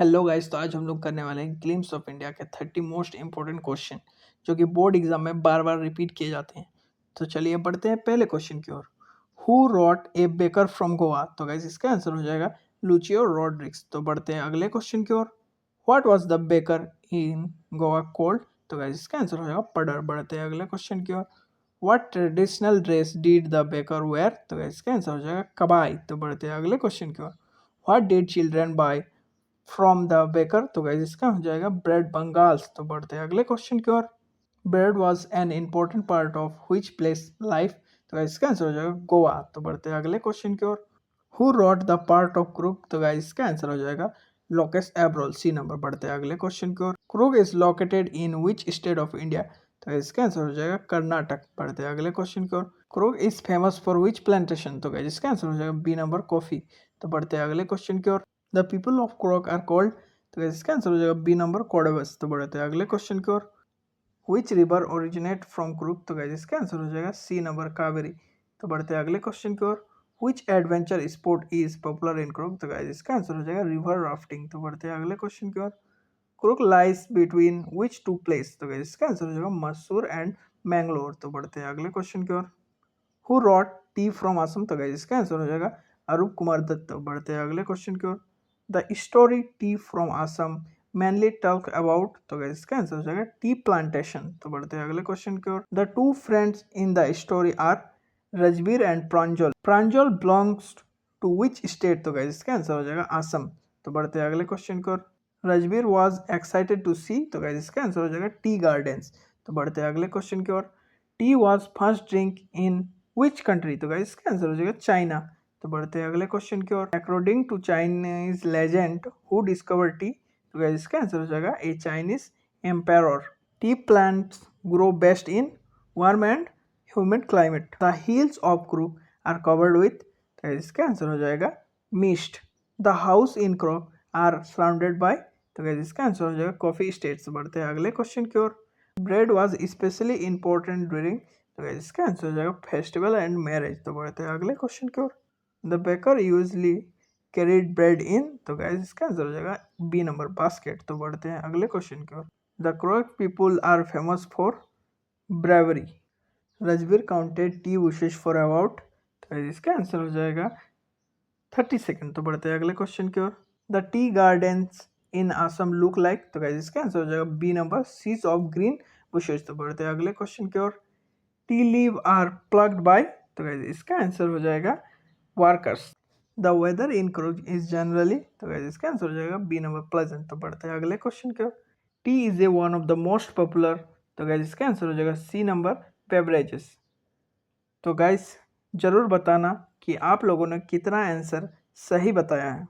Hello guys, तो आज हम लोग करने वाले हैं ग्लिम्स ऑफ इंडिया के 30 मोस्ट इंपॉर्टेंट क्वेश्चन जो कि बोर्ड एग्जाम में बार बार रिपीट किए जाते हैं। तो चलिए बढ़ते हैं पहले क्वेश्चन की ओर। Who wrote a baker from Goa? तो गाइस इसका आंसर हो जाएगा लुचियो रॉड्रिग्स। तो बढ़ते हैं अगले क्वेश्चन की ओर। What was the baker in Goa called? तो गाइस इसका आंसर हो जाएगा पडर। बढ़ते हैं अगले क्वेश्चन की ओर। What traditional dress did the baker wear? तो गाइस इसका आंसर हो जाएगा कबाई। तो बढ़ते हैं अगले क्वेश्चन की ओर। What did children buy from the baker? तो गाइस इसका हो जाएगा ब्रेड बंगाल्स। तो बढ़ते हैं अगले क्वेश्चन की ओर। Bread was an important part of which place life? तो गाइस इसका आंसर हो जाएगा गोवा। तो बढ़ते हैं अगले क्वेश्चन की ओर। Who wrote the part of Coorg? तो गाइस इसका आंसर हो जाएगा लोकेस एब्रोल, सी नंबर। बढ़ते हैं अगले क्वेश्चन की ओर। Coorg is located in which state of India? तो गाइस इसका आंसर हो जाएगा कर्नाटक। बढ़ते हैं अगले क्वेश्चन की ओर। Coorg is famous for which plantation? तो गाइस इसका आंसर हो जाएगा बी नंबर कॉफी। तो बढ़ते हैं अगले क्वेश्चन की ओर। The people of Coorg are called? तो गाइस इसका आंसर हो जाएगा बी नंबर कोडवस। तो बढ़ते हैं अगले क्वेश्चन की ओर। Which river originate from Coorg? तो गाइस इसका आंसर हो जाएगा सी नंबर कावेरी। तो बढ़ते हैं अगले क्वेश्चन की ओर। Which adventure sport is popular in Coorg? तो गाइस इसका आंसर हो जाएगा रिवर राफ्टिंग। तो बढ़ते हैं अगले क्वेश्चन की ओर। Coorg lies between which two place? तो गाइस इसका आंसर हो जाएगा मसूर एंड मैंगलोर। तो बढ़ते हैं अगले क्वेश्चन की ओर। Who wrote tea from Assam? तो गाइस इसका आंसर हो जाएगा अरूप कुमार दत्त। तो बढ़ते हैं अगले क्वेश्चन की ओर। The story tea from Assam mainly talk about? तो गाइस इसका आंसर हो जाएगा टी प्लांटेशन। तो बढ़ते हैं अगले क्वेश्चन की ओर। The two friends in the story are Rajbir and Pranjal. Pranjal belongs to which state? तो गाइस इसका आंसर हो जाएगा असम। तो बढ़ते हैं अगले क्वेश्चन की ओर। Rajbir was excited to see? तो गाइस इसका आंसर हो जाएगा टी गार्डन्स। तो बढ़ते हैं अगले क्वेश्चन की ओर। Tea was first drink in which country? तो गाइस इसका आंसर हो जाएगा चाइना। तो बढ़ते हैं अगले क्वेश्चन की ओर। According to Chinese legend who discover tea? तो गाइस इसका आंसर हो जाएगा a Chinese empire. Tea plants grow best in warm and humid climate. The hills of Coorg are covered with? तो गाइस इसका आंसर हो जाएगा mist. The house in Coorg are surrounded by? तो guys इसका आंसर हो जाएगा कॉफी स्टेट्स। बढ़ते हैं अगले क्वेश्चन की ओर। Bread was specially important during? तो गाइस इसका आंसर हो जाएगा फेस्टिवल एंड मैरिज। तो बढ़ते हैं अगले क्वेश्चन की ओर। The baker usually carried bread in? तो गाइस इसका आंसर हो जाएगा बी नंबर बास्केट। तो बढ़ते हैं अगले क्वेश्चन की ओर। The Coorg people are famous for bravery. Rajbir counted tea bushes for about? तो गाइस इसका आंसर हो जाएगा 30 सेकेंड। तो बढ़ते हैं अगले क्वेश्चन की ओर। The tea gardens in Assam look like? तो गाइस इसका आंसर हो जाएगा B number seas of green bushes. तो बढ़ते हैं अगले क्वेश्चन की ओर। Tea leave are plucked by? तो गाइस इसका आंसर हो जाएगा workers. The weather in Coorg is generally? तो गाइस इसका आंसर हो जाएगा बी नंबर प्लेजेंट। तो बढ़ते हैं अगले क्वेश्चन की ओर। Tea is a one of the most popular? तो गाइस इसका आंसर हो जाएगा सी नंबर बेवरेजेस। तो गाइस जरूर बताना कि आप लोगों ने कितना आंसर सही बताया है।